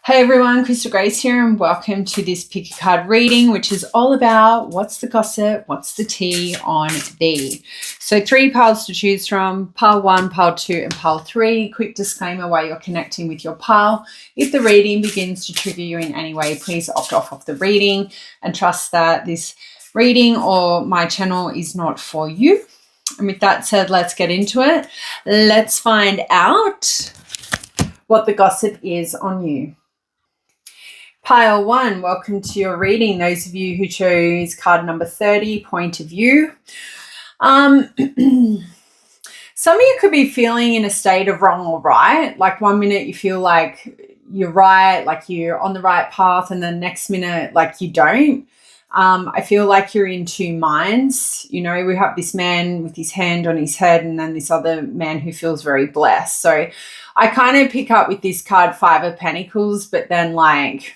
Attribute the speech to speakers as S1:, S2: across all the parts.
S1: Hey everyone, Crystal Grace here and welcome to this pick a card reading, which is all about what's the gossip, what's the tea on thee. So 3 piles to choose from, pile 1, pile 2 and pile 3. Quick disclaimer while you're connecting with your pile. If the reading begins to trigger you in any way, please opt off of the reading and trust that this reading or my channel is not for you. And with that said, let's get into it. Let's find out what the gossip is on you. Pile 1, welcome to your reading. Those of you who chose card number 30, point of view. Some of you could be feeling in a state of wrong or right. Like one minute you feel like you're right, like you're on the right path, and the next minute like you don't. I feel like you're in two minds. You know, we have this man with his hand on his head and then this other man who feels very blessed. So I kind of pick up with this card 5 of Pentacles, but then like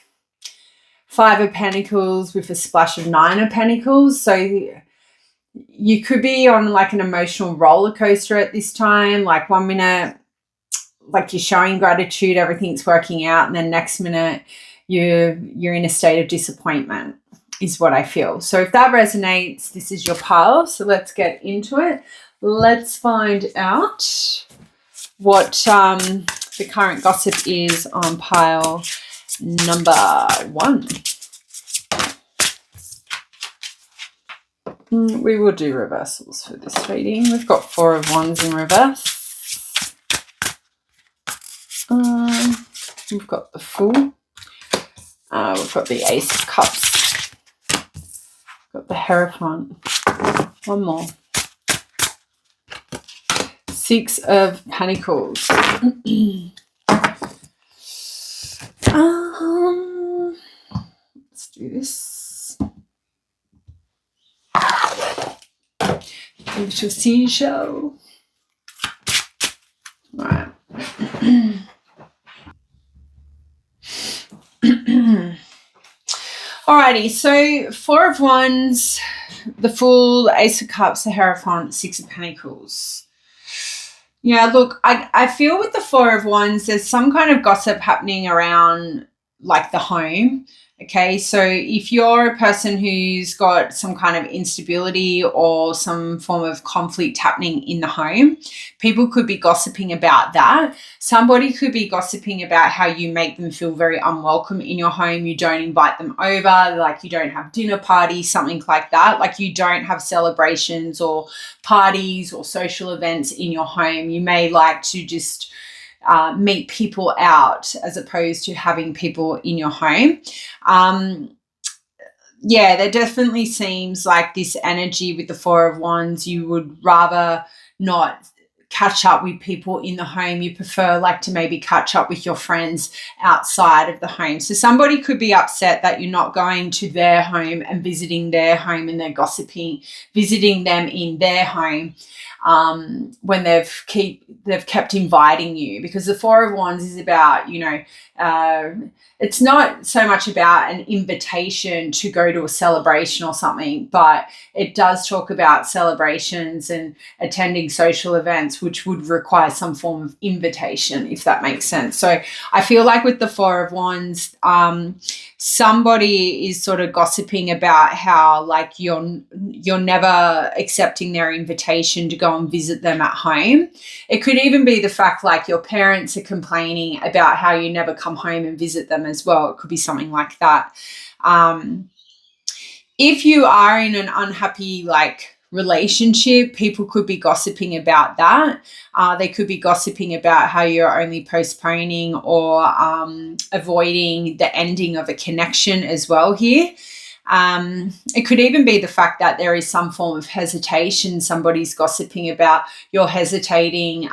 S1: 5 of Pentacles with a splash of 9 of Pentacles. So you could be on like an emotional roller coaster at this time. Like one minute, like you're showing gratitude, everything's working out. And then next minute you're in a state of disappointment is what I feel. So if that resonates, this is your pile. So let's get into it. Let's find out what the current gossip is on pile number 1. We will do reversals for this reading. We've got 4 of Wands in reverse. We've got the Fool. We've got the Ace of Cups. We've got the Hierophant. One more. 6 of Pentacles. Let's do this. We shall see, show. All right. Alrighty, so 4 of Wands, the Fool, Ace of Cups, the Hierophant, 6 of Pentacles. Yeah, look, I feel with the 4 of Wands, there's some kind of gossip happening around like the home. Okay, so if you're a person who's got some kind of instability or some form of conflict happening in the home, people could be gossiping about that. Somebody could be gossiping about how you make them feel very unwelcome in your home. You don't invite them over, like you don't have dinner parties, something like that. Like you don't have celebrations or parties or social events in your home. You may like to just meet people out as opposed to having people in your home. Yeah, there definitely seems like this energy with the 4 of Wands. You would rather not catch up with people in the home. You prefer like to maybe catch up with your friends outside of the home. So somebody could be upset that you're not going to their home and visiting their home, and they're gossiping, visiting them in their home when they've kept inviting you, because the 4 of Wands is about, you know, it's not so much about an invitation to go to a celebration or something, but it does talk about celebrations and attending social events, which would require some form of invitation, if that makes sense. So I feel like with the 4 of Wands, somebody is sort of gossiping about how like you're never accepting their invitation to go and visit them at home. It could even be the fact like your parents are complaining about how you never come home and visit them as well. It could be something like that. If you are in an unhappy like relationship, people could be gossiping about that. They could be gossiping about how you're only postponing or avoiding the ending of a connection as well here. It could even be the fact that there is some form of hesitation. Somebody's gossiping about you're hesitating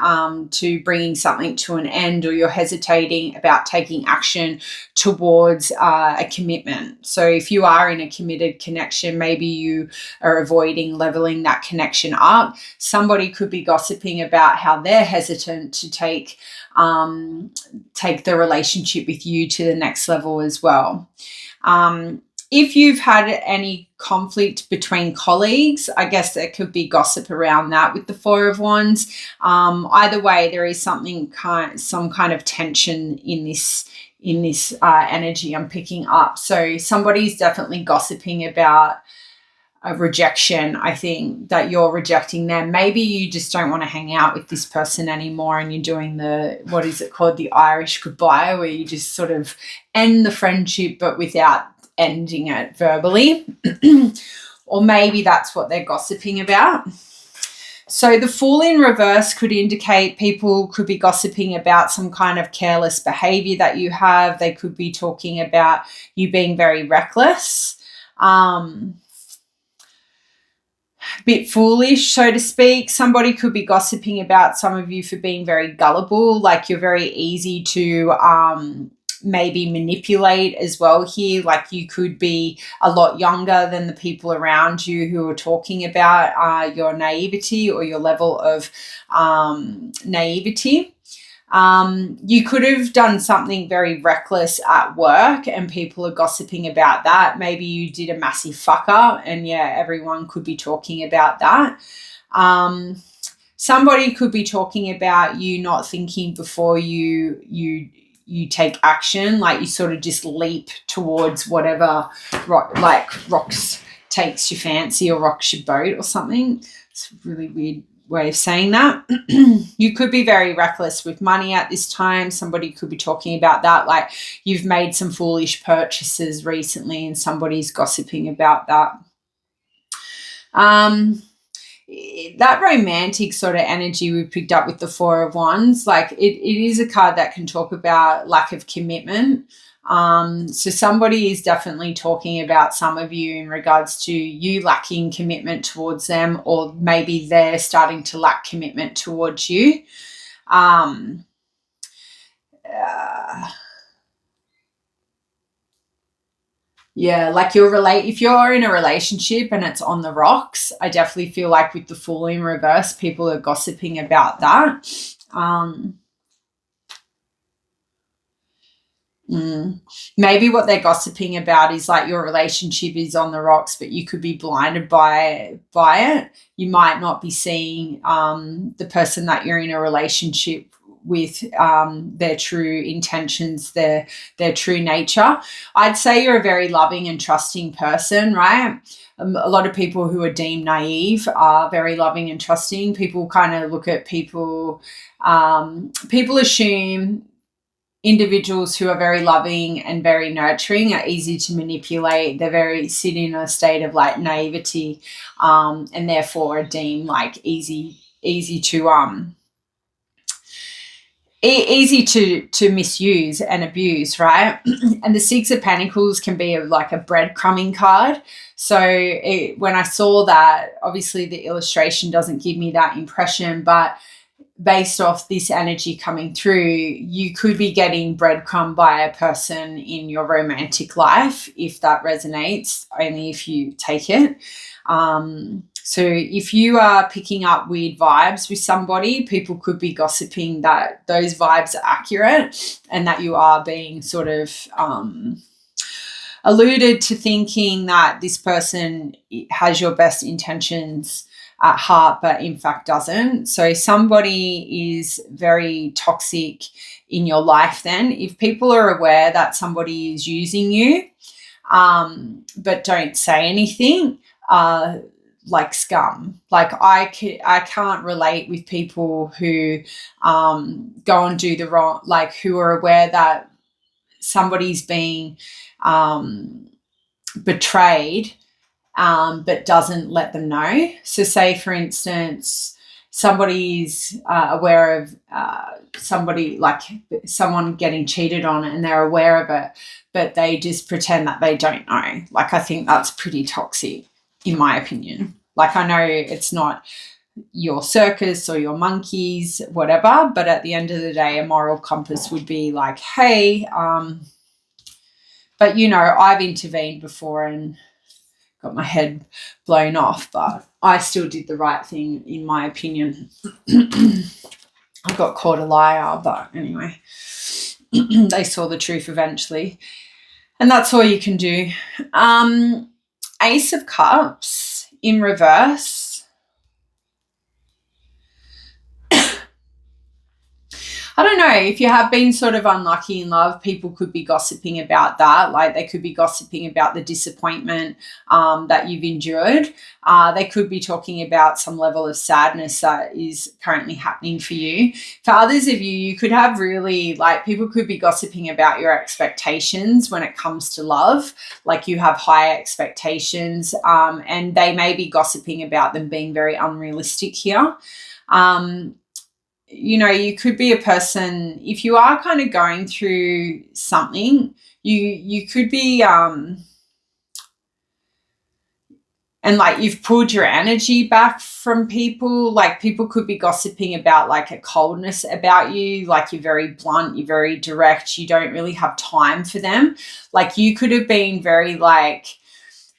S1: to bringing something to an end, or you're hesitating about taking action towards a commitment. So if you are in a committed connection, maybe you are avoiding leveling that connection up. Somebody could be gossiping about how they're hesitant to take the relationship with you to the next level as well. if you've had any conflict between colleagues, I guess there could be gossip around that with the Four of Wands. Either way, there is some kind of tension in this energy I'm picking up. So somebody's definitely gossiping about a rejection. I think that you're rejecting them. Maybe you just don't want to hang out with this person anymore, and you're doing what is it called, the Irish goodbye, where you just sort of end the friendship but without ending it verbally. Or maybe that's what they're gossiping about. So the Fool in reverse could indicate people could be gossiping about some kind of careless behavior that you have. They could be talking about you being very reckless, bit foolish, so to speak. Somebody could be gossiping about some of you for being very gullible, like you're very easy to maybe manipulate as well here. Like you could be a lot younger than the people around you who are talking about your naivety or your level of naivety. You could have done something very reckless at work and people are gossiping about that. Maybe you did a massive fuck up and everyone could be talking about that. Somebody could be talking about you not thinking before you take action, like you sort of just leap towards whatever rocks takes your fancy or rocks your boat or something. It's a really weird way of saying that. You could be very reckless with money at this time. Somebody could be talking about that, like you've made some foolish purchases recently and somebody's gossiping about that. That romantic sort of energy we picked up with the Four of Wands, like it is a card that can talk about lack of commitment. So somebody is definitely talking about some of you in regards to you lacking commitment towards them, or maybe they're starting to lack commitment towards you. Like if you're in a relationship and it's on the rocks, I definitely feel like with the Fool in reverse, people are gossiping about that. Maybe what they're gossiping about is like your relationship is on the rocks, but you could be blinded by it. You might not be seeing the person that you're in a relationship with, their true intentions, their true nature. I'd say you're a very loving and trusting person, right? A lot of people who are deemed naive are very loving and trusting. People kind of look at people assume individuals who are very loving and very nurturing are easy to manipulate. They're sit in a state of like naivety, and therefore are deemed like easy to misuse and abuse, right? And the Six of Pentacles can be like a breadcrumbing card. So when I saw that, obviously the illustration doesn't give me that impression, but based off this energy coming through, you could be getting breadcrumbed by a person in your romantic life, if that resonates, only if you take it. So if you are picking up weird vibes with somebody, people could be gossiping that those vibes are accurate and that you are being sort of alluded to thinking that this person has your best intentions at heart, but in fact doesn't. So somebody is very toxic in your life then. If people are aware that somebody is using you, but don't say anything, like scum. Like I can't relate with people who go and do the wrong, like who are aware that somebody's being betrayed, but doesn't let them know. So say, for instance, somebody's aware of someone getting cheated on and they're aware of it, but they just pretend that they don't know. Like, I think that's pretty toxic, in my opinion. Like, I know it's not your circus or your monkeys, whatever, but at the end of the day, a moral compass would be like, hey, but, I've intervened before and got my head blown off, but I still did the right thing, in my opinion. I got called a liar, but anyway, they saw the truth eventually. And that's all you can do. Ace of Cups in reverse. I don't know, if you have been sort of unlucky in love, people could be gossiping about that. Like they could be gossiping about the disappointment that you've endured. They could be talking about some level of sadness that is currently happening for you. For others of you, you could have really, like, people could be gossiping about your expectations when it comes to love. Like you have high expectations, and they may be gossiping about them being very unrealistic here. You know, you could be a person, if you are kind of going through something, you could be and like you've pulled your energy back from people. Like people could be gossiping about like a coldness about you, like you're very blunt, you're very direct, you don't really have time for them. Like you could have been very like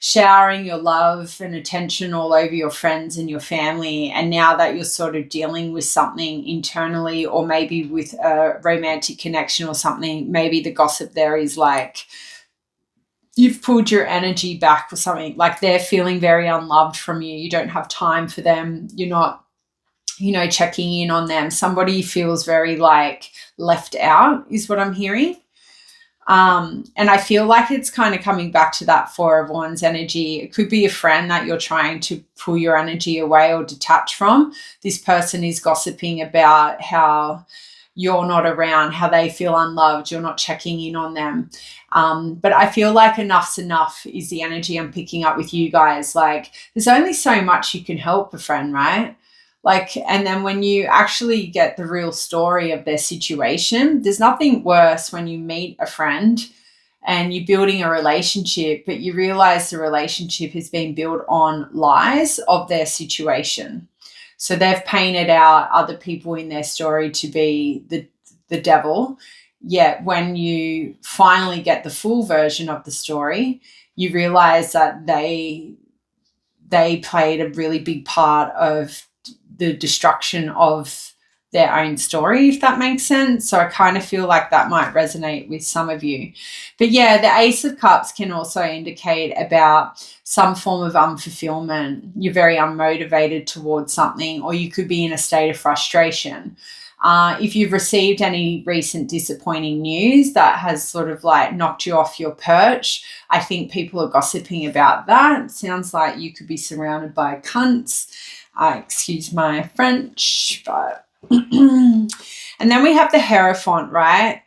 S1: showering your love and attention all over your friends and your family. And now that you're sort of dealing with something internally, or maybe with a romantic connection or something, maybe the gossip there is like you've pulled your energy back or something. Like they're feeling very unloved from you. You don't have time for them. You're not, you know, checking in on them. Somebody feels very like left out is what I'm hearing. And I feel like it's kind of coming back to that Four of Wands energy. It could be a friend that you're trying to pull your energy away or detach from. This person is gossiping about how you're not around, how they feel unloved, you're not checking in on them. But I feel like enough's enough is the energy I'm picking up with you guys. Like there's only so much you can help a friend, right? Like, and then when you actually get the real story of their situation, there's nothing worse when you meet a friend and you're building a relationship, but you realize the relationship has been built on lies of their situation. So they've painted out other people in their story to be the devil. Yet when you finally get the full version of the story, you realize that they played a really big part of the destruction of their own story, if that makes sense. So I kind of feel like that might resonate with some of you. But yeah, the Ace of Cups can also indicate about some form of unfulfillment. You're very unmotivated towards something, or you could be in a state of frustration. If you've received any recent disappointing news that has sort of like knocked you off your perch, I think people are gossiping about that. It sounds like you could be surrounded by cunts. Excuse my French, but and then we have the Hierophant, right?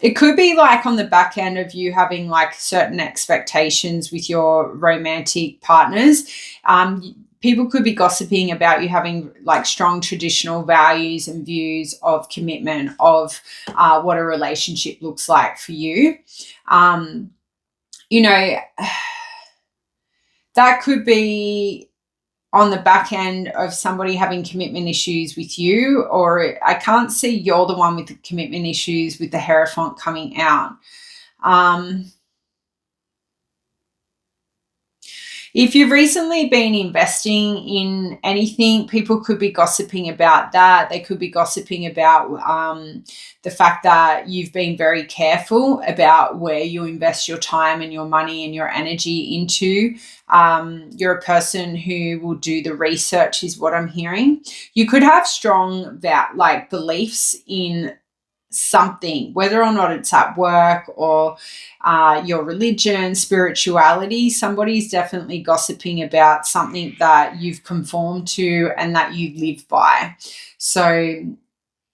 S1: It could be like on the back end of you having like certain expectations with your romantic partners. People could be gossiping about you having like strong traditional values and views of commitment, of what a relationship looks like for you. You know, that could be on the back end of somebody having commitment issues with you, or I can't see you're the one with the commitment issues with the Hierophant coming out. If you've recently been investing in anything, people could be gossiping about that. They could be gossiping about the fact that you've been very careful about where you invest your time and your money and your energy into. You're a person who will do the research is what I'm hearing. You could have strong like beliefs in something, whether or not it's at work or your religion, spirituality. Somebody's definitely gossiping about something that you've conformed to and that you live by. So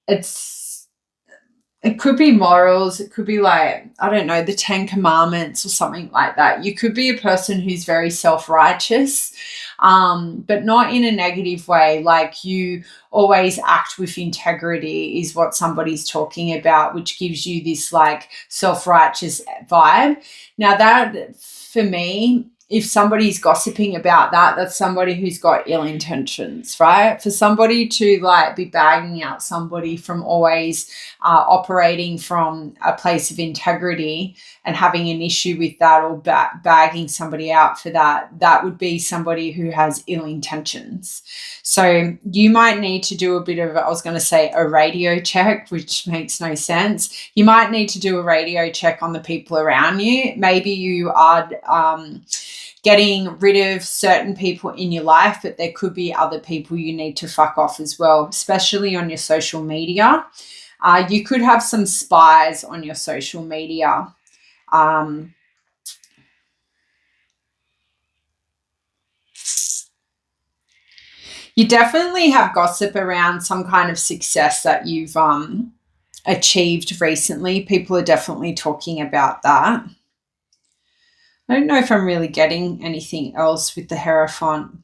S1: it could be morals. It could be like, I don't know, the 10 Commandments or something like that. You could be a person who's very self-righteous, but not in a negative way. Like you always act with integrity is what somebody's talking about, which gives you this like self-righteous vibe. Now that for me if somebody's gossiping about that, that's somebody who's got ill intentions, right? For somebody to like be bagging out somebody from always operating from a place of integrity and having an issue with that, or bagging somebody out for that, that would be somebody who has ill intentions. So you might need to do a bit of, I was going to say a radio check, which makes no sense. You might need to do a radio check on the people around you. Maybe you are getting rid of certain people in your life, but there could be other people you need to fuck off as well, especially on your social media. You could have some spies on your social media. You definitely have gossip around some kind of success that you've achieved recently. People are definitely talking about that. I don't know if I'm really getting anything else with the Hierophant.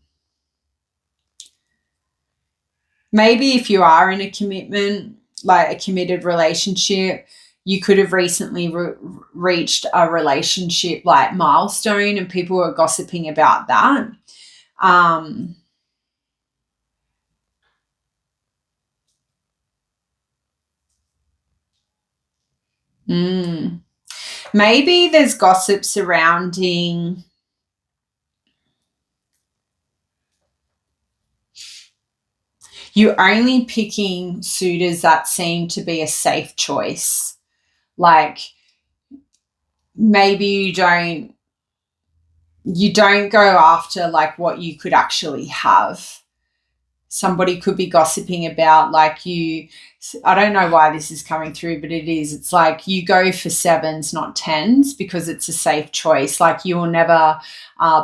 S1: Maybe if you are in a commitment, like a committed relationship, you could have recently reached a relationship like milestone, and people are gossiping about that. Maybe there's gossip surrounding you only picking suitors that seem to be a safe choice. Like maybe you don't go after like what you could actually have. Somebody could be gossiping about like you, I don't know why this is coming through, but it is. It's like you go for 7s, not 10s, because it's a safe choice. Like you will never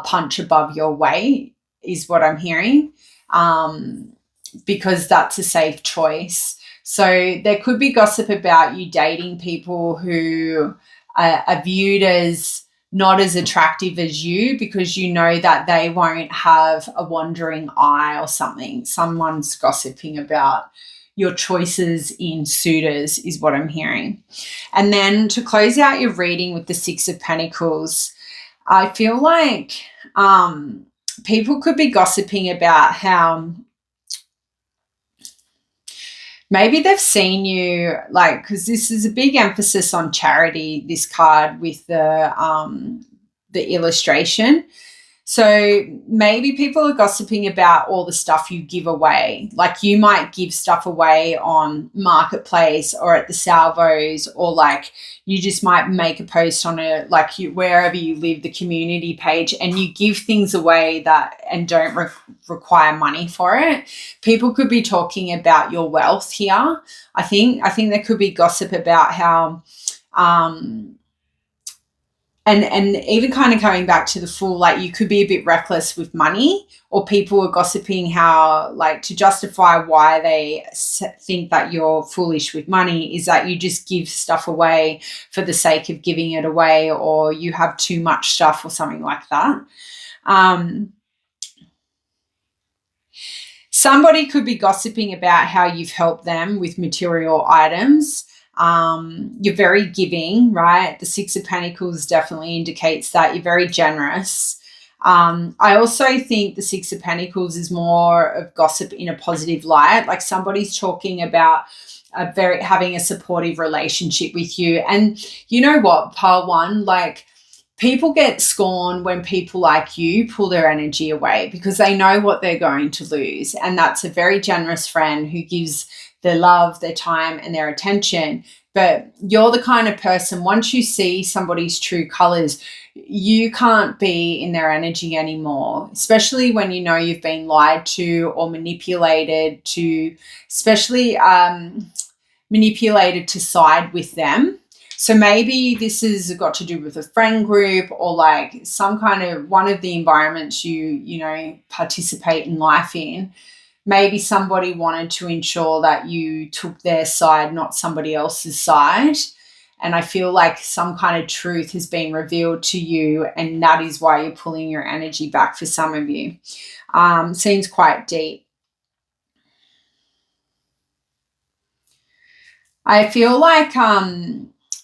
S1: punch above your weight is what I'm hearing, because that's a safe choice. So there could be gossip about you dating people who are viewed as not as attractive as you, because you know that they won't have a wandering eye or something. Someone's gossiping about your choices in suitors is what I'm hearing. And then to close out your reading with the 6 of Pentacles, I feel like people could be gossiping about how maybe they've seen you, like, because this is a big emphasis on charity, this card with the illustration. So maybe people are gossiping about all the stuff you give away. Like you might give stuff away on Marketplace or at the salvos, or like you just might make a post on wherever you live, the community page, and you give things away that and don't require money for it. People could be talking about your wealth here. I think there could be gossip about how and even kind of coming back to the Fool, like you could be a bit reckless with money, or people are gossiping how, like, to justify why they think that you're foolish with money is that you just give stuff away for the sake of giving it away, or you have too much stuff or something like that. Somebody could be gossiping about how you've helped them with material items. You're very giving, right? The 6 of Pentacles definitely indicates that you're very generous. I also think the 6 of Pentacles is more of gossip in a positive light. Like somebody's talking about having a supportive relationship with you. And you know what, pile one, like people get scorned when people like you pull their energy away because they know what they're going to lose. And that's a very generous friend who gives their love, their time, and their attention. But you're the kind of person, once you see somebody's true colors, you can't be in their energy anymore, especially when you know you've been lied to or manipulated to, especially manipulated to side with them. So maybe this has got to do with a friend group, or like some kind of one of the environments you know, participate in life in. Maybe somebody wanted to ensure that you took their side, not somebody else's side. And I feel like some kind of truth has been revealed to you, and that is why you're pulling your energy back for some of you. Seems quite deep. I feel like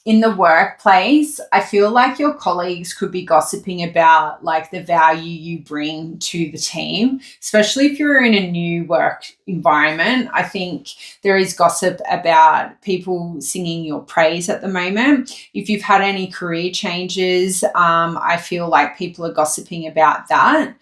S1: in the workplace, I feel like your colleagues could be gossiping about like the value you bring to the team, especially if you're in a new work environment. I think there is gossip about people singing your praise at the moment. If you've had any career changes, I feel like people are gossiping about that.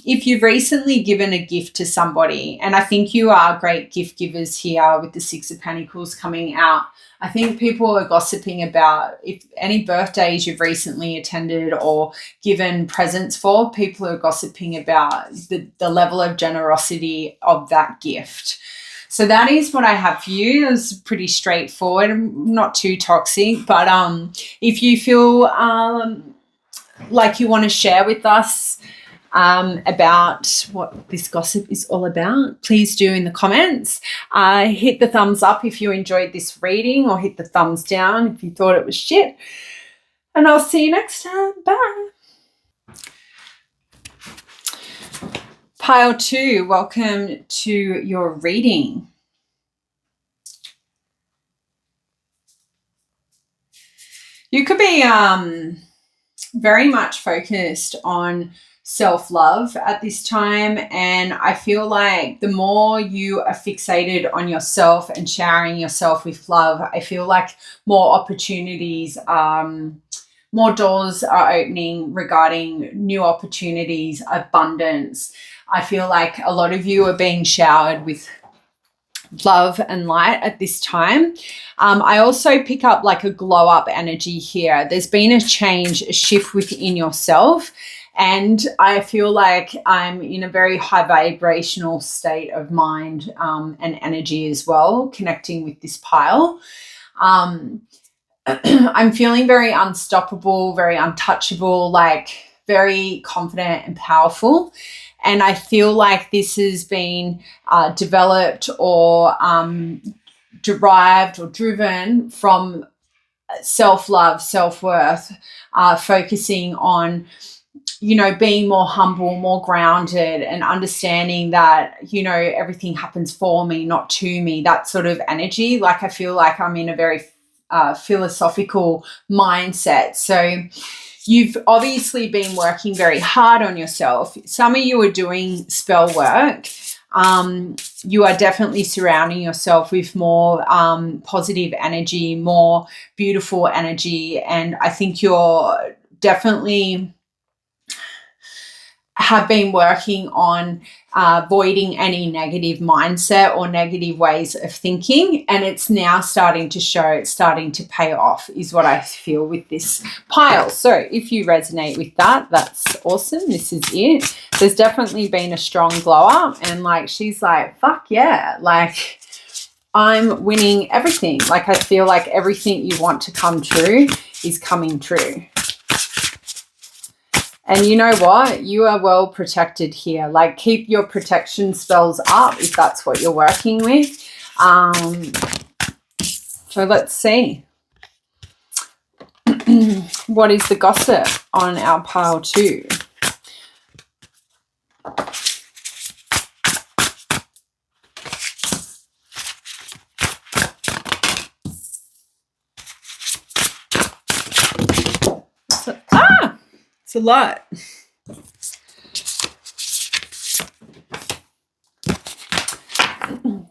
S1: If you've recently given a gift to somebody, and I think you are great gift givers here with the Six of Pentacles coming out, I think people are gossiping about if any birthdays you've recently attended or given presents for, people are gossiping about the level of generosity of that gift. So that is what I have for you. It's pretty straightforward, not too toxic, but if you feel like you want to share with us about what this gossip is all about, please do in the comments. Hit the thumbs up if you enjoyed this reading, or hit the thumbs down if you thought it was shit. And I'll see you next time. Bye. Pile 2, welcome to your reading. You could be very much focused on self-love at this time, and I feel like the more you are fixated on yourself and showering yourself with love, I feel like more opportunities, more doors are opening regarding new opportunities, abundance. I feel like a lot of you are being showered with love and light at this time. I also pick up like a glow up energy here. There's been a change, a shift within yourself. And I feel like I'm in a very high vibrational state of mind and energy as well, connecting with this pile. I'm feeling very unstoppable, very untouchable, like very confident and powerful. And I feel like this has been developed or derived or driven from self-love, self-worth, focusing on, you know, being more humble, more grounded, and understanding that, you know, everything happens for me, not to me, that sort of energy. Like I feel like I'm in a very philosophical mindset. So you've obviously been working very hard on yourself. Some of you are doing spell work. You are definitely surrounding yourself with more positive energy, more beautiful energy. And I think you're definitely have been working on avoiding any negative mindset or negative ways of thinking, and it's now starting to show, it's starting to pay off, is what I feel with this pile. So if you resonate with that, that's awesome. This is it. There's definitely been a strong glow up, and like she's like, fuck yeah, like I'm winning everything. Like I feel like everything you want to come true is coming true. And you know what? You are well protected here. Like keep your protection spells up if that's what you're working with. So let's see. What is the gossip on our pile 2? It's a lot.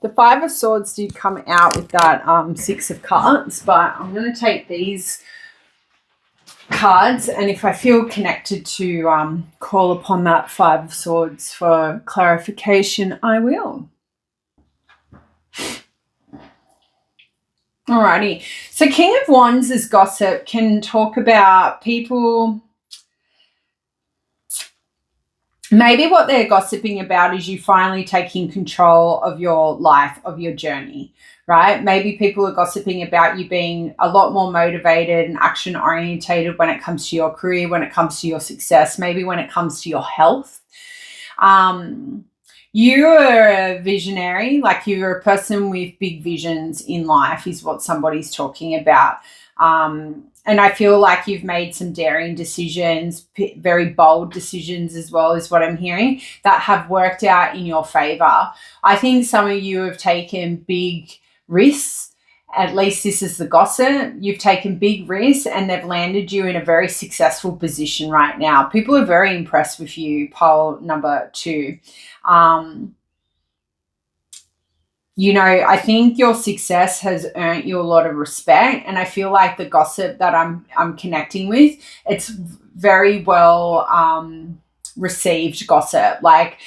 S1: The Five of Swords did come out with that Six of Cups, but I'm going to take these cards, and if I feel connected to call upon that Five of Swords for clarification, I will. Alrighty. So King of Wands as gossip can talk about people. Maybe what they're gossiping about is you finally taking control of your life, of your journey, right? Maybe people are gossiping about you being a lot more motivated and action orientated when it comes to your career, when it comes to your success, maybe when it comes to your health. You are a visionary, like you're a person with big visions in life is what somebody's talking about. And I feel like you've made some daring decisions, very bold decisions as well, is what I'm hearing, that have worked out in your favor. I think some of you have taken big risks At least this is the gossip. You've taken big risks and they've landed you in a very successful position right now. People are very impressed with you, pile number 2. You know, I think your success has earned you a lot of respect, and I feel like the gossip that I'm connecting with, it's very well received gossip. Like,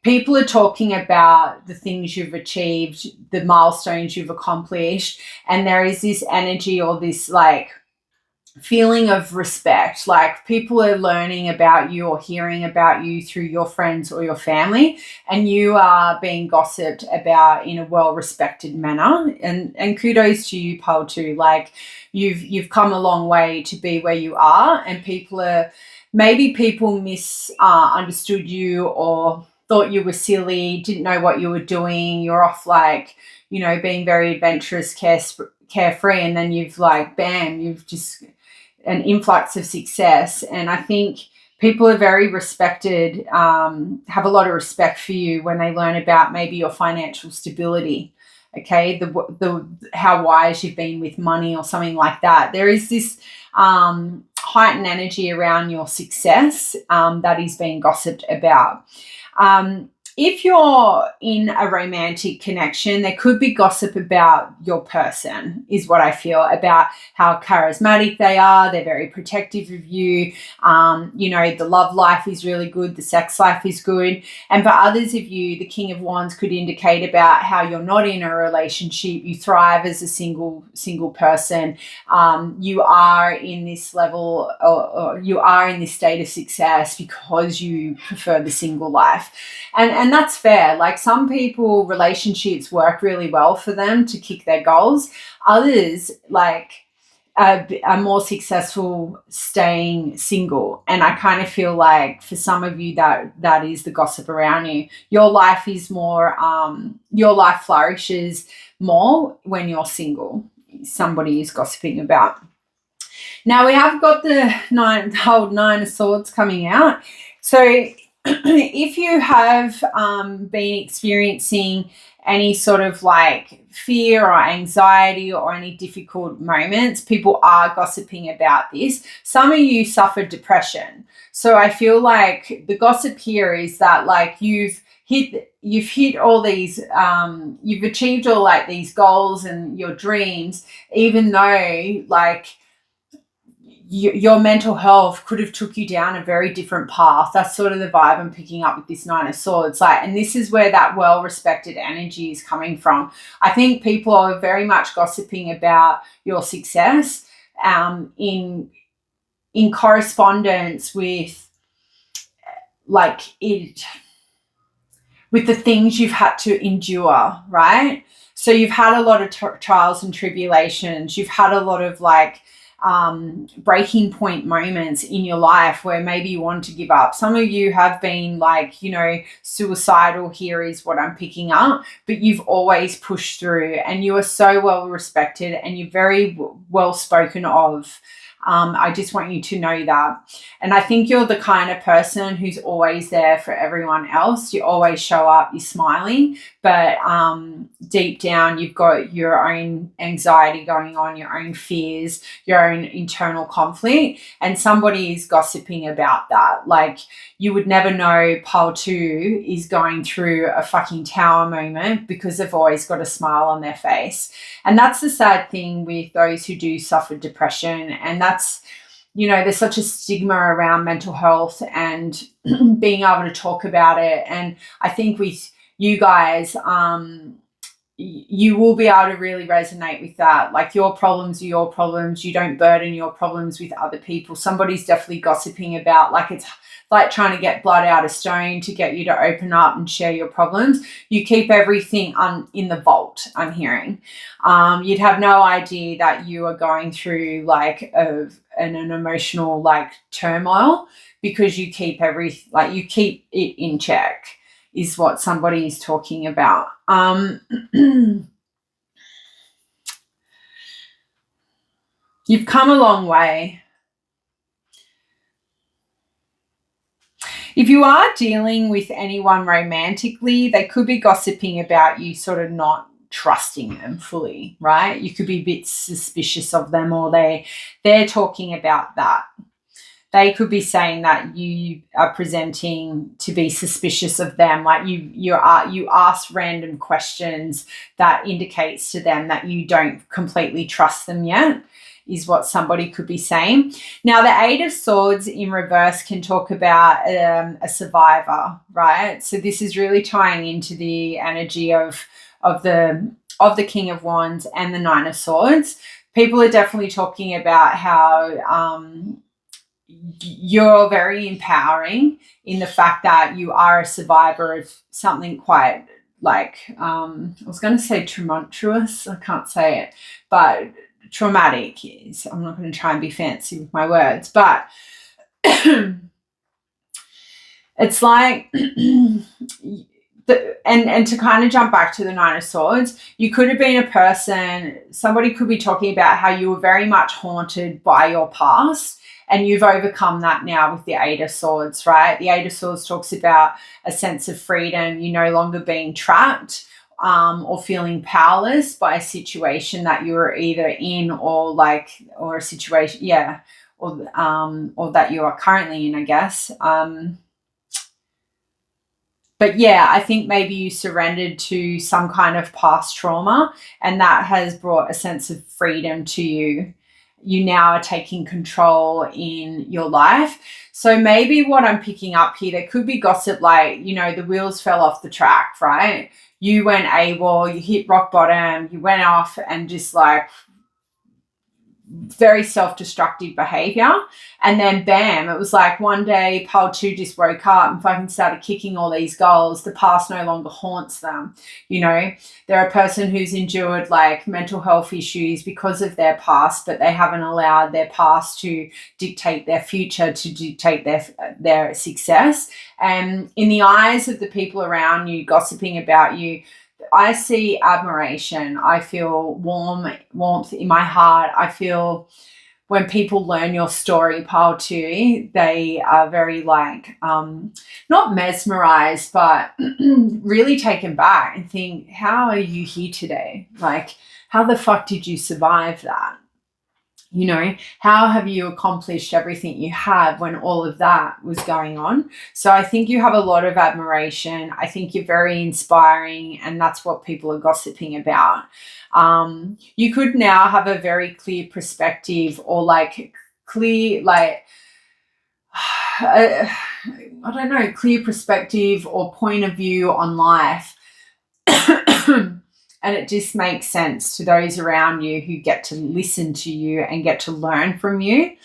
S1: people are talking about the things you've achieved, the milestones you've accomplished, and there is this energy or this like feeling of respect. Like, people are learning about you or hearing about you through your friends or your family, and you are being gossiped about in a well-respected manner. And kudos to you, pile 2. Like, you've come a long way to be where you are, and people misunderstood you or thought you were silly, didn't know what you were doing. You're off, like, you know, being very adventurous, carefree, and then you've like, bam, you've just an influx of success. And I think people are very respected, have a lot of respect for you when they learn about maybe your financial stability. Okay, the how wise you've been with money or something like that. There is this heightened energy around your success that is being gossiped about. If you're in a romantic connection, there could be gossip about your person, is what I feel, about how charismatic they are. They're very protective of you. You know, the love life is really good. The sex life is good. And for others of you, the King of Wands could indicate about how you're not in a relationship. You thrive as a single person. You are in this level, or you are in this state of success because you prefer the single life. And that's fair. Like, some people, relationships work really well for them to kick their goals. Others, like, are more successful staying single. And I kind of feel like for some of you that is the gossip around you. Your life is more, your life flourishes more when you're single. Somebody is gossiping about. Now we have got the whole 9 of Swords coming out. So if you have been experiencing any sort of like fear or anxiety or any difficult moments, people are gossiping about this. Some of you suffer depression. So I feel like the gossip here is that, like, you've hit all these, you've achieved all like these goals and your dreams, even though like your mental health could have took you down a very different path. That's sort of the vibe I'm picking up with this 9 of Swords. Like, and this is where that well-respected energy is coming from. I think people are very much gossiping about your success in correspondence with like it, with the things you've had to endure, right? So you've had a lot of trials and tribulations. You've had a lot of like breaking point moments in your life where maybe you want to give up. Some of you have been like, you know, suicidal, here is what I'm picking up, but you've always pushed through, and you are so well respected and you're very well spoken of. I just want you to know that. And I think you're the kind of person who's always there for everyone else. You always show up, you're smiling, but deep down you've got your own anxiety going on, your own fears, your own internal conflict, and somebody is gossiping about that. Like, you would never know pile 2 is going through a fucking tower moment because they've always got a smile on their face. And that's the sad thing with those who do suffer depression. And that's, you know, there's such a stigma around mental health and being able to talk about it. And I think with you guys, you will be able to really resonate with that. Like, your problems are your problems. You don't burden your problems with other people. Somebody's definitely gossiping about, like, it's like trying to get blood out of stone to get you to open up and share your problems. You keep everything in the vault, I'm hearing. You'd have no idea that you are going through like an emotional like turmoil because you keep you keep it in check, is what somebody is talking about. You've come a long way. If you are dealing with anyone romantically, they could be gossiping about you sort of not trusting them fully, right? You could be a bit suspicious of them, or they're talking about that. They could be saying that you are presenting to be suspicious of them, like you ask random questions that indicates to them that you don't completely trust them yet, is what somebody could be saying. Now, the Eight of Swords in reverse can talk about a survivor, right? So this is really tying into the energy of the King of Wands and the Nine of Swords. People are definitely talking about how you're very empowering in the fact that you are a survivor of something quite like, I was going to say tumultuous, I can't say it, but traumatic is, I'm not going to try and be fancy with my words, but it's like, and to kind of jump back to the Nine of Swords, you could have been a person, somebody could be talking about how you were very much haunted by your past, and you've overcome that now with the Eight of Swords, right? The Eight of Swords talks about a sense of freedom, you no longer being trapped or feeling powerless by a situation that you're either in or a situation, or that you are currently in, I guess. But yeah, I think maybe you surrendered to some kind of past trauma, and that has brought a sense of freedom to you. You now are taking control in your life. So maybe what I'm picking up here, there could be gossip like, the wheels fell off the track, right? You went AWOL, you hit rock bottom, you went off and just like very self-destructive behavior. And then bam, it was like one day pile 2 just woke up and fucking started kicking all these goals. The past no longer haunts them. They're a person who's endured like mental health issues because of their past, but they haven't allowed their past to dictate their future, to dictate their success. And in the eyes of the people around you gossiping about you, I see admiration. I feel warmth in my heart. I feel when people learn your story, pile 2, they are very like, not mesmerized, but really taken back and think, how are you here today? Like, how the fuck did you survive that? How have you accomplished everything you have when all of that was going on? So I think you have a lot of admiration. I think you're very inspiring, and that's what people are gossiping about. You could now have a very clear perspective, or clear perspective or point of view on life. And it just makes sense to those around you who get to listen to you and get to learn from you.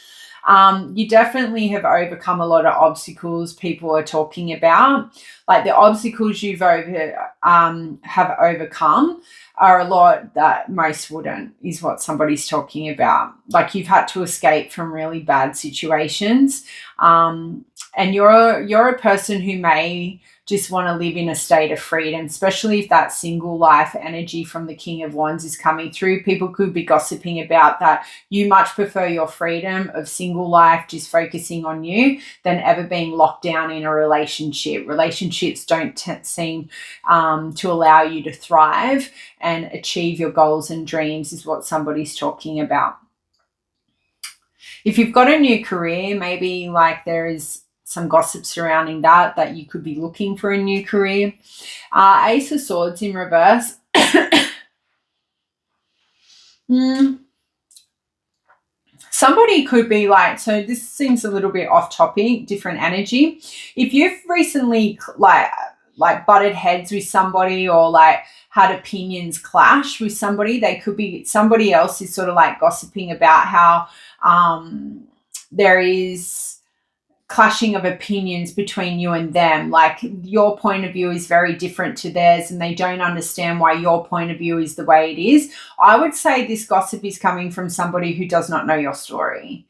S1: You definitely have overcome a lot of obstacles people are talking about. Like the obstacles you've have overcome are a lot that most wouldn't, is what somebody's talking about. Like you've had to escape from really bad situations. And you're a person who may just want to live in a state of freedom, especially if that single life energy from the King of Wands is coming through. People could be gossiping about that. You much prefer your freedom of single life, just focusing on you, than ever being locked down in a relationship. Relationships don't seem to allow you to thrive and achieve your goals and dreams, is what somebody's talking about. If you've got a new career, maybe like there is some gossip surrounding that you could be looking for a new career. Ace of Swords in reverse. Somebody could be like, so this seems a little bit off topic, different energy. If you've recently like butted heads with somebody, or like had opinions clash with somebody, they could be, somebody else is sort of like gossiping about how there is clashing of opinions between you and them. Like your point of view is very different to theirs, and they don't understand why your point of view is the way it is. I would say this gossip is coming from somebody who does not know your story.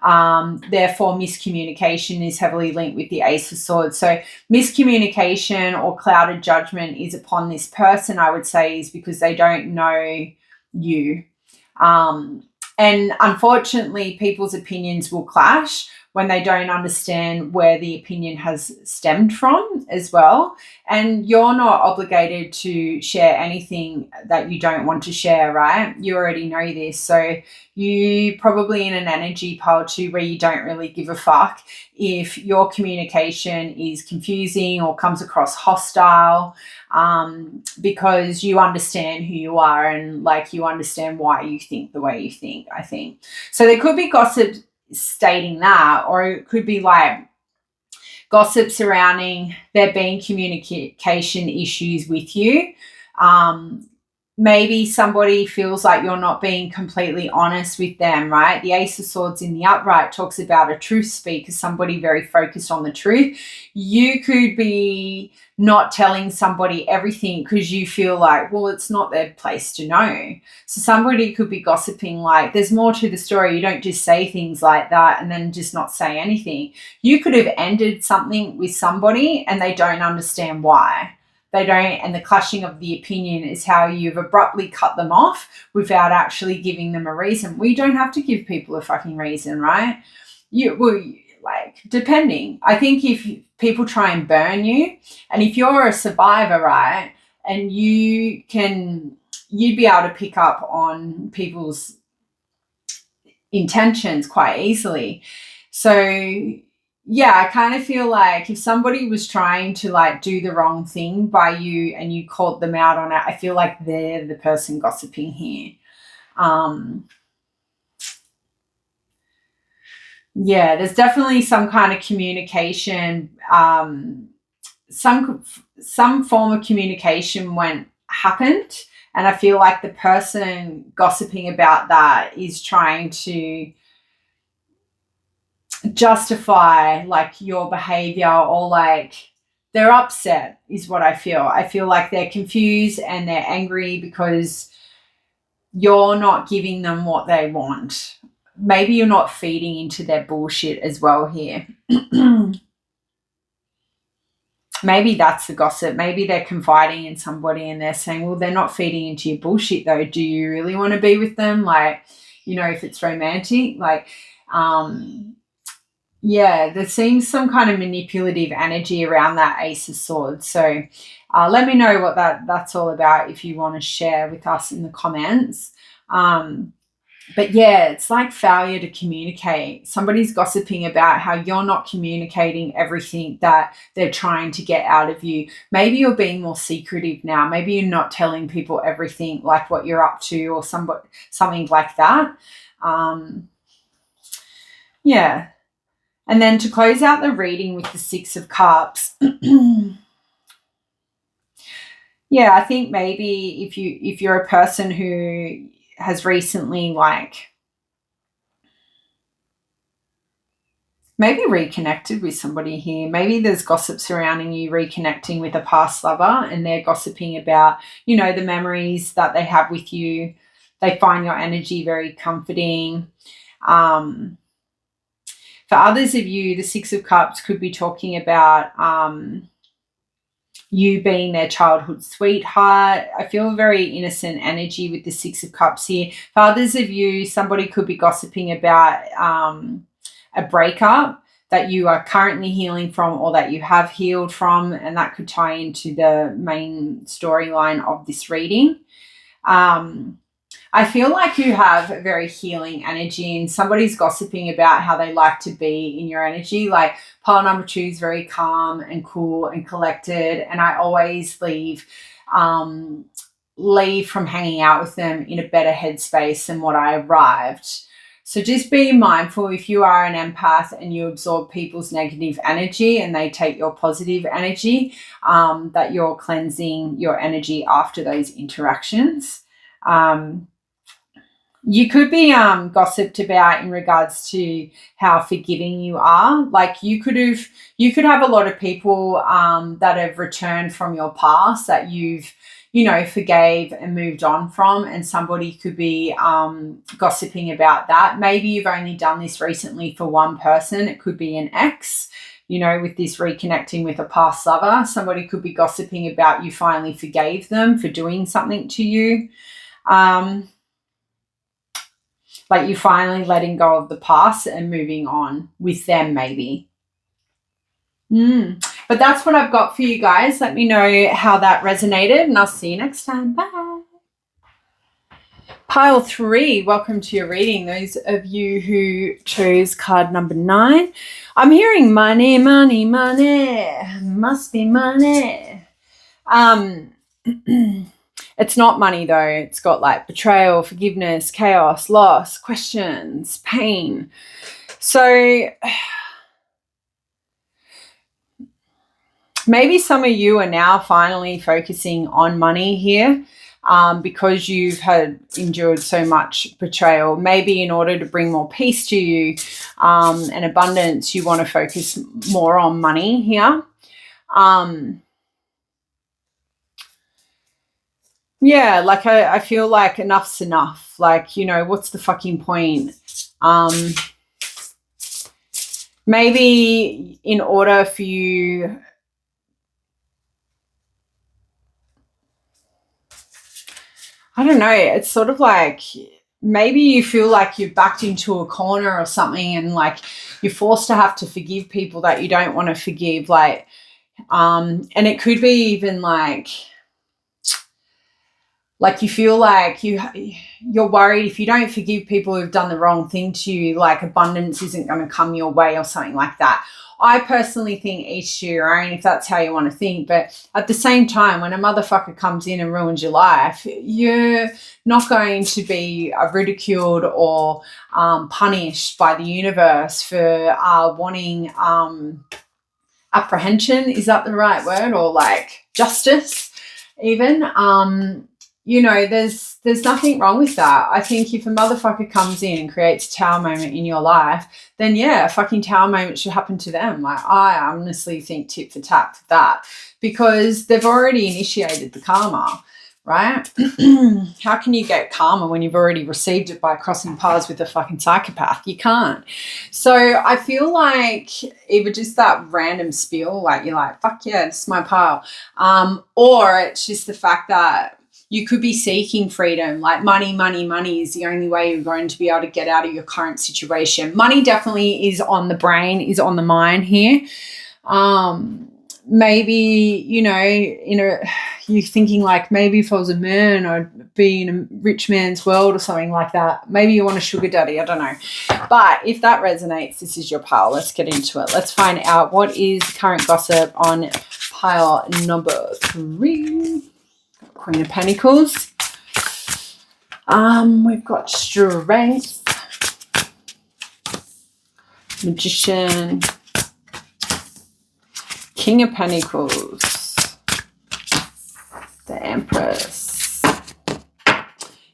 S1: Therefore, miscommunication is heavily linked with the Ace of Swords. So miscommunication or clouded judgment is upon this person, I would say, is because they don't know you. And unfortunately, people's opinions will clash when they don't understand where the opinion has stemmed from as well. And you're not obligated to share anything that you don't want to share, right? You already know this. So you probably in an energy pile too where you don't really give a fuck if your communication is confusing or comes across hostile, because you understand who you are and like you understand why you think the way you think, I think. So there could be gossip stating that, or it could be like gossip surrounding there being communication issues with you. Maybe somebody feels like you're not being completely honest with them, right? The Ace of Swords in the upright talks about a truth speaker, somebody very focused on the truth. You could be not telling somebody everything because you feel like, well, it's not their place to know. So somebody could be gossiping like, there's more to the story. You don't just say things like that and then just not say anything. You could have ended something with somebody and they don't understand why. They don't, and the clashing of the opinion is how you've abruptly cut them off without actually giving them a reason. We don't have to give people a fucking reason, right? Depending. I think if people try and burn you, and if you're a survivor, right, and you'd be able to pick up on people's intentions quite easily. So yeah, I kind of feel like if somebody was trying to like do the wrong thing by you and you called them out on it, I feel like they're the person gossiping here. Yeah, there's definitely some kind of communication, some form of communication happened, and I feel like the person gossiping about that is trying to justify like your behavior, or like they're upset is what I feel. I feel like they're confused and they're angry because you're not giving them what they want. Maybe you're not feeding into their bullshit as well here. Maybe that's the gossip. Maybe they're confiding in somebody and they're saying, well, they're not feeding into your bullshit though. Do you really want to be with them? Like, you know, if it's romantic, like, yeah, there seems some kind of manipulative energy around that Ace of Swords. So let me know what that's all about if you want to share with us in the comments. But yeah, it's like failure to communicate. Somebody's gossiping about how you're not communicating everything that they're trying to get out of you. Maybe you're being more secretive now. Maybe you're not telling people everything, like what you're up to or something like that. Yeah. And then to close out the reading with the Six of Cups, yeah, I think maybe if you're a person who has recently like maybe reconnected with somebody here, maybe there's gossip surrounding you reconnecting with a past lover and they're gossiping about, you know, the memories that they have with you. They find your energy very comforting. For others of you, the Six of Cups could be talking about you being their childhood sweetheart. I feel very innocent energy with the Six of Cups here. For others of you, somebody could be gossiping about a breakup that you are currently healing from or that you have healed from, and that could tie into the main storyline of this reading. I feel like you have a very healing energy and somebody's gossiping about how they like to be in your energy. Like pile number 2 is very calm and cool and collected, and I always leave from hanging out with them in a better headspace than what I arrived. So just be mindful if you are an empath and you absorb people's negative energy and they take your positive energy, that you're cleansing your energy after those interactions. You could be gossiped about in regards to how forgiving you are. Like you could have a lot of people that have returned from your past that you've, you know, forgave and moved on from, and somebody could be gossiping about that. Maybe you've only done this recently for one person. It could be an ex, you know, with this reconnecting with a past lover. Somebody could be gossiping about you finally forgave them for doing something to you. Like you're finally letting go of the past and moving on with them maybe. But that's what I've got for you guys. Let me know how that resonated, and I'll see you next time. Bye. Pile 3, welcome to your reading. Those of you who chose card number 9. I'm hearing money, money, money. Must be money. It's not money though. It's got like betrayal, forgiveness, chaos, loss, questions, pain. So maybe some of you are now finally focusing on money here because you've endured so much betrayal. Maybe in order to bring more peace to you and abundance, you want to focus more on money here. Yeah, like I feel like enough's enough. Like, you know, what's the fucking point? Maybe in order for you... I don't know. It's sort of like maybe you feel like you're backed into a corner or something, and like you're forced to have to forgive people that you don't want to forgive. Like, and it could be even like you feel like you're worried if you don't forgive people who've done the wrong thing to you, like abundance isn't going to come your way or something like that. I personally think each to your own, if that's how you want to think. But at the same time, when a motherfucker comes in and ruins your life, you're not going to be ridiculed or punished by the universe for wanting apprehension. Is that the right word? Or like justice even. You know, there's nothing wrong with that. I think if a motherfucker comes in and creates a tower moment in your life, then yeah, a fucking tower moment should happen to them. Like, I honestly think tit for tat for that, because they've already initiated the karma, right? How can you get karma when you've already received it by crossing paths with a fucking psychopath? You can't. So I feel like either just that random spiel, like you're like, fuck yeah, it's my pile, or it's just the fact that you could be seeking freedom, like money, money, money is the only way you're going to be able to get out of your current situation. Money definitely is on the brain, is on the mind here. Maybe, you know, you're thinking like, maybe if I was a man, I'd be in a rich man's world or something like that. Maybe you want a sugar daddy, I don't know. But if that resonates, this is your pile. Let's get into it. Let's find out what is current gossip on pile number 3. Queen of Pentacles. We've got Strength, Magician, King of Pentacles, the Empress.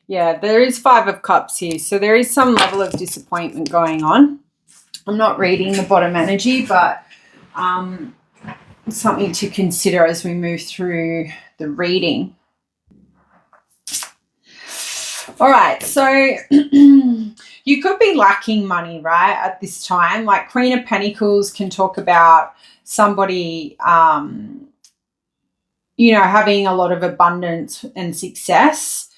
S1: Yeah, there is 5 of Cups here, so there is some level of disappointment going on. I'm not reading the bottom energy, but something to consider as we move through the reading. All right, so you could be lacking money, right, at this time. Like Queen of Pentacles can talk about somebody, you know, having a lot of abundance and success.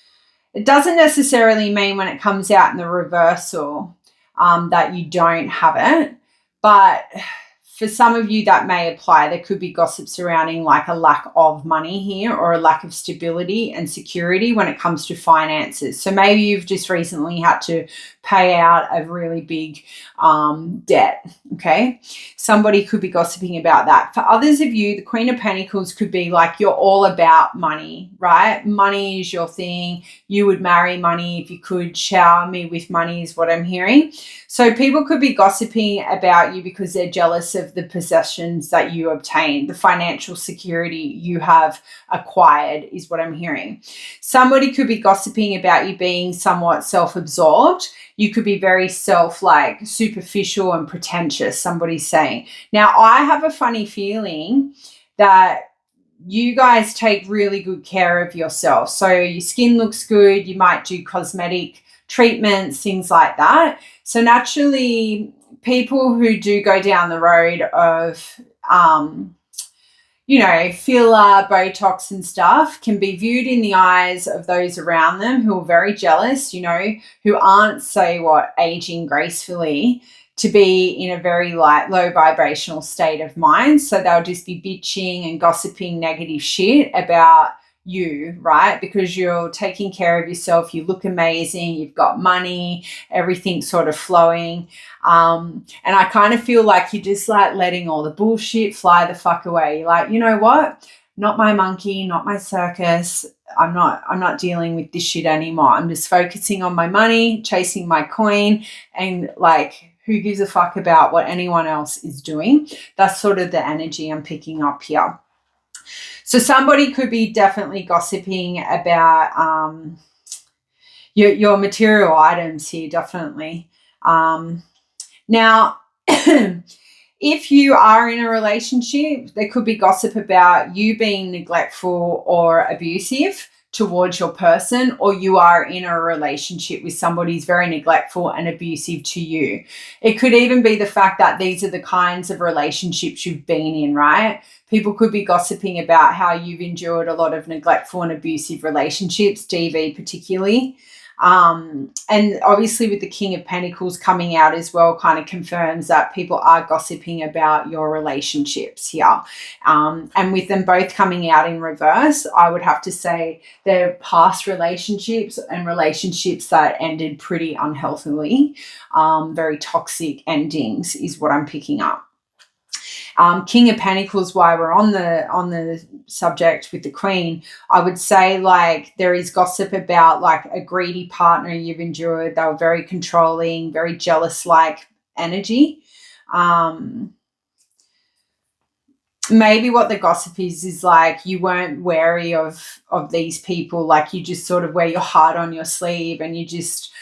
S1: It doesn't necessarily mean when it comes out in the reversal that you don't have it, but for some of you that may apply. There could be gossip surrounding like a lack of money here, or a lack of stability and security when it comes to finances. So maybe you've just recently had to pay out a really big debt, okay? Somebody could be gossiping about that. For others of you, the Queen of Pentacles could be like you're all about money, right? Money is your thing. You would marry money if you could. Shower me with money is what I'm hearing. So people could be gossiping about you because they're jealous of the possessions that you obtain, the financial security you have acquired is what I'm hearing. Somebody could be gossiping about you being somewhat self-absorbed. You could be very like superficial and pretentious, somebody's saying. Now, I have a funny feeling that you guys take really good care of yourself. So your skin looks good. You might do cosmetic treatments, things like that. So naturally, people who do go down the road of, you know, filler, Botox and stuff can be viewed in the eyes of those around them who are very jealous, you know, who aren't, say, aging gracefully, to be in a very low vibrational state of mind. So they'll just be bitching and gossiping negative shit about you, right? Because you're taking care of yourself, you look amazing, you've got money, everything's sort of flowing. And I kind of feel like you're just like letting all the bullshit fly the fuck away. You're like, you know what? Not my monkey, not my circus. I'm not dealing with this shit anymore. I'm just focusing on my money, chasing my coin, and like, who gives a fuck about what anyone else is doing? That's sort of the energy I'm picking up here. So somebody could be definitely gossiping about your material items here, definitely. Now, if you are in a relationship, there could be gossip about you being neglectful or abusive towards your person, or you are in a relationship with somebody who's very neglectful and abusive to you. It could even be the fact that these are the kinds of relationships you've been in, right? People could be gossiping about how you've endured a lot of neglectful and abusive relationships, DV particularly. And obviously with the King of Pentacles coming out as well, kind of confirms that people are gossiping about your relationships here. And with them both coming out in reverse, I would have to say they're past relationships and relationships that ended pretty unhealthily. Very toxic endings is what I'm picking up. King of Pentacles, while we're on the subject with the Queen, I would say like there is gossip about like a greedy partner you've endured. They were very controlling, very jealous like energy. Maybe what the gossip is like you weren't wary of these people, like you just sort of wear your heart on your sleeve and you just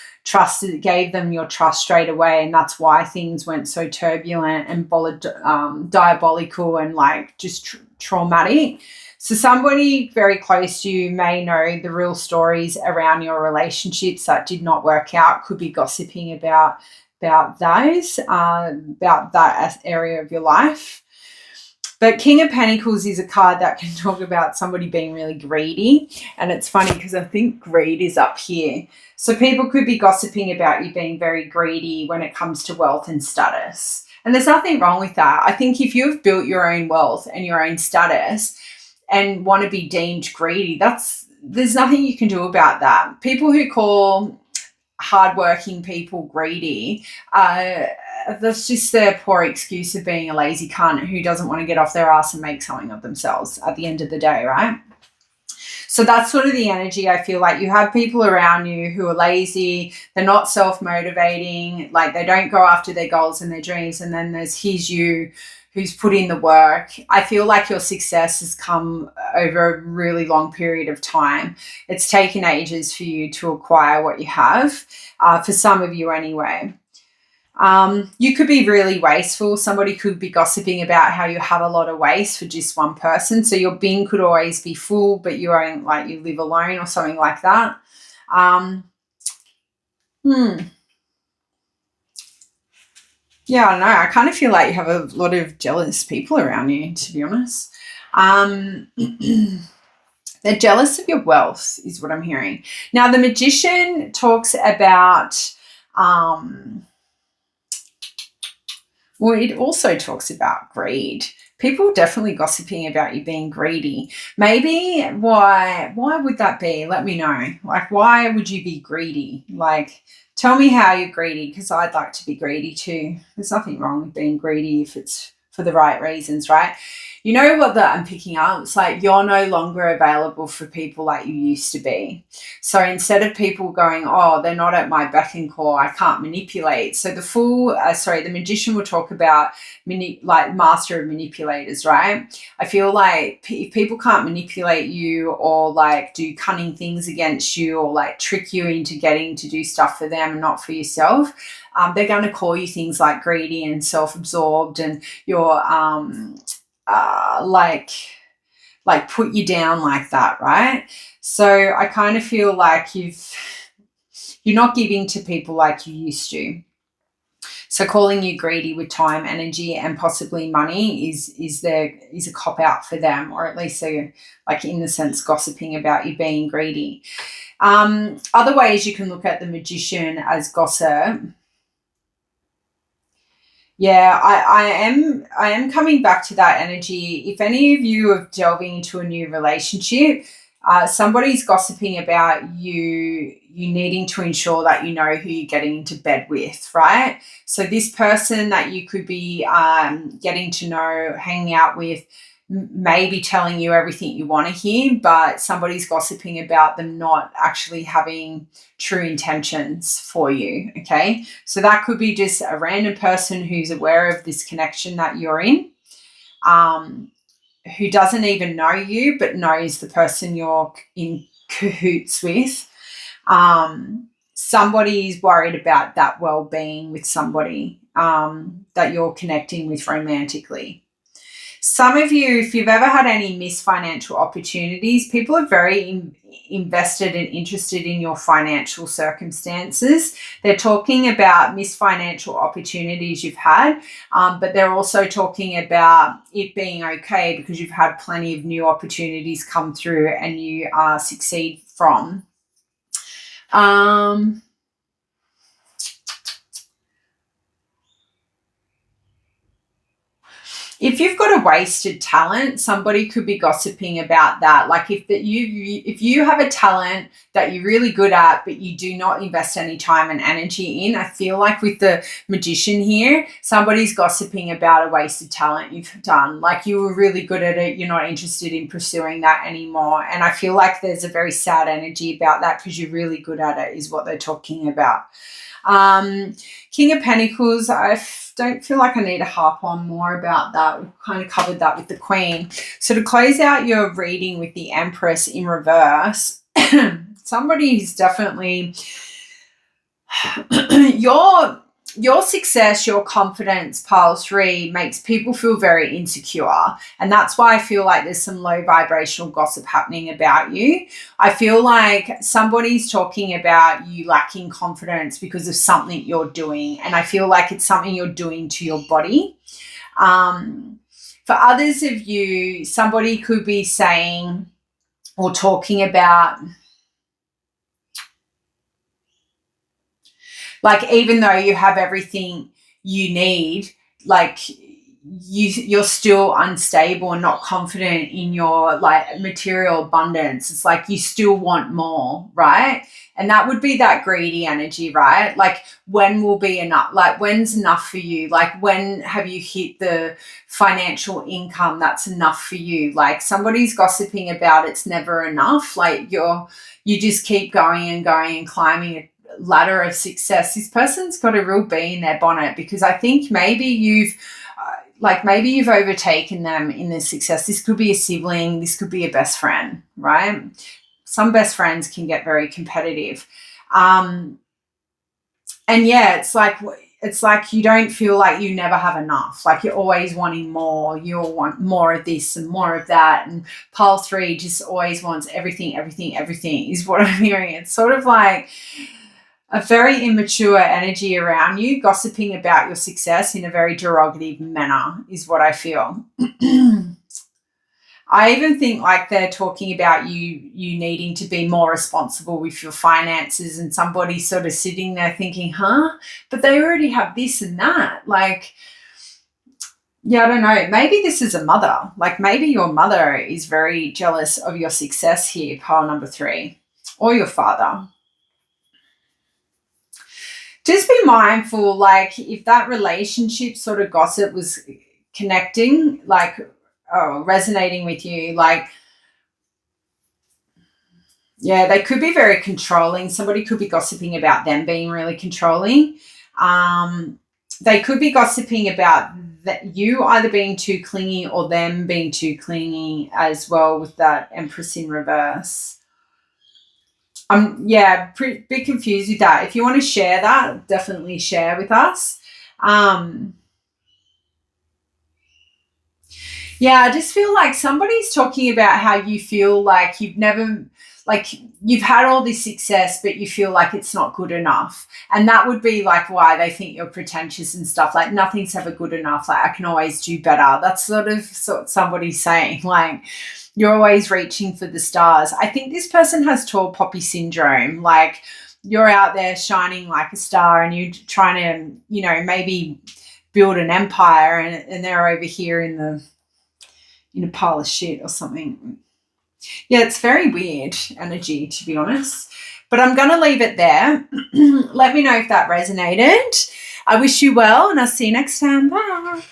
S1: gave them your trust straight away, and that's why things went so turbulent and diabolical and like just traumatic. So somebody very close to you may know the real stories around your relationships that did not work out, could be gossiping about those, about that area of your life. But King of Pentacles is a card that can talk about somebody being really greedy. And it's funny because I think greed is up here. So people could be gossiping about you being very greedy when it comes to wealth and status. And there's nothing wrong with that. I think if you've built your own wealth and your own status and want to be deemed greedy, there's nothing you can do about that. People who call hardworking people greedy, that's just their poor excuse of being a lazy cunt who doesn't want to get off their ass and make something of themselves at the end of the day, right? So that's sort of the energy. I feel like you have people around you who are lazy, they're not self-motivating, like they don't go after their goals and their dreams, and then here's you who's put in the work. I feel like your success has come over a really long period of time. It's taken ages for you to acquire what you have, for some of you anyway. You could be really wasteful. Somebody could be gossiping about how you have a lot of waste for just one person. So your bin could always be full, but you live alone or something like that. Yeah, I don't know. I kind of feel like you have a lot of jealous people around you, to be honest. They're jealous of your wealth is what I'm hearing. Now, the Magician talks about, it also talks about greed. People definitely gossiping about you being greedy. Maybe why would that be? Let me know. Like, why would you be greedy? Like, tell me how you're greedy, because I'd like to be greedy too. There's nothing wrong with being greedy if it's for the right reasons, right? You know what that I'm picking up? It's like you're no longer available for people like you used to be. So instead of people going, oh, they're not at my beck and call, I can't manipulate. So the Magician will talk about master of manipulators, right? I feel like if people can't manipulate you or like do cunning things against you or like trick you into getting to do stuff for them and not for yourself, they're going to call you things like greedy and self-absorbed, and you're like put you down like that, right? So I kind of feel like you're not giving to people like you used to. So calling you greedy with time, energy, and possibly money is a cop out for them, or at least they're, like, in the sense, gossiping about you being greedy. Other ways you can look at the Magician as gossip. Yeah, I am coming back to that energy. If any of you are delving into a new relationship, somebody's gossiping about you needing to ensure that you know who you're getting into bed with, right? So this person that you could be getting to know, hanging out with, maybe telling you everything you want to hear, but somebody's gossiping about them not actually having true intentions for you, okay? So that could be just a random person who's aware of this connection that you're in, who doesn't even know you but knows the person you're in cahoots with. Somebody's worried about that well-being with somebody that you're connecting with romantically. Some of you, if you've ever had any missed financial opportunities, people are very invested and interested in your financial circumstances. They're talking about missed financial opportunities you've had, but they're also talking about it being okay because you've had plenty of new opportunities come through and you succeed from. If you've got a wasted talent, somebody could be gossiping about that. Like if you have a talent that you're really good at, but you do not invest any time and energy in, I feel like with the Magician here, somebody's gossiping about a wasted talent you've done. Like you were really good at it, you're not interested in pursuing that anymore. And I feel like there's a very sad energy about that because you're really good at it is what they're talking about. King of Pentacles, I don't feel like I need to harp on more about that. We've kind of covered that with the Queen. So to close out your reading with the Empress in reverse, somebody is definitely your success, your confidence, pile 3, makes people feel very insecure. And that's why I feel like there's some low vibrational gossip happening about you. I feel like somebody's talking about you lacking confidence because of something you're doing. And I feel like it's something you're doing to your body. For others of you, somebody could be saying or talking about, like, even though you have everything you need, like you're still unstable and not confident in your like material abundance. It's like you still want more, right? And that would be that greedy energy, right? Like when will be enough? Like when's enough for you? Like when have you hit the financial income that's enough for you? Like somebody's gossiping about it's never enough. Like you just keep going and going and climbing a ladder of success. This person's got a real bee in their bonnet because I think maybe you've overtaken them in their success. This could be a sibling. This could be a best friend, right? Some best friends can get very competitive. And yeah, it's like you don't feel like you never have enough. Like you're always wanting more. You'll want more of this and more of that. And pile 3 just always wants everything is what I'm hearing. It's sort of like a very immature energy around you, gossiping about your success in a very derogative manner is what I feel. I even think like they're talking about you needing to be more responsible with your finances, and somebody sort of sitting there thinking, but they already have this and that. Like, yeah, I don't know. Maybe this is a mother. Like maybe your mother is very jealous of your success here, pile number 3, or your father. Just be mindful, like if that relationship sort of gossip was connecting, like resonating with you, like, yeah, they could be very controlling. Somebody could be gossiping about them being really controlling. They could be gossiping about that you either being too clingy or them being too clingy as well with that Empress in reverse. Yeah, bit confused with that. If you want to share that, definitely share with us. Yeah, I just feel like somebody's talking about how you feel like you've never, like you've had all this success, but you feel like it's not good enough. And that would be like why they think you're pretentious and stuff. Like nothing's ever good enough. Like I can always do better. That's sort of somebody's saying, like you're always reaching for the stars. I think this person has tall poppy syndrome. Like you're out there shining like a star and you're trying to, you know, maybe build an empire, and they're over here in a pile of shit or something. Yeah, it's very weird energy, to be honest. But I'm going to leave it there. Let me know if that resonated. I wish you well, and I'll see you next time. Bye.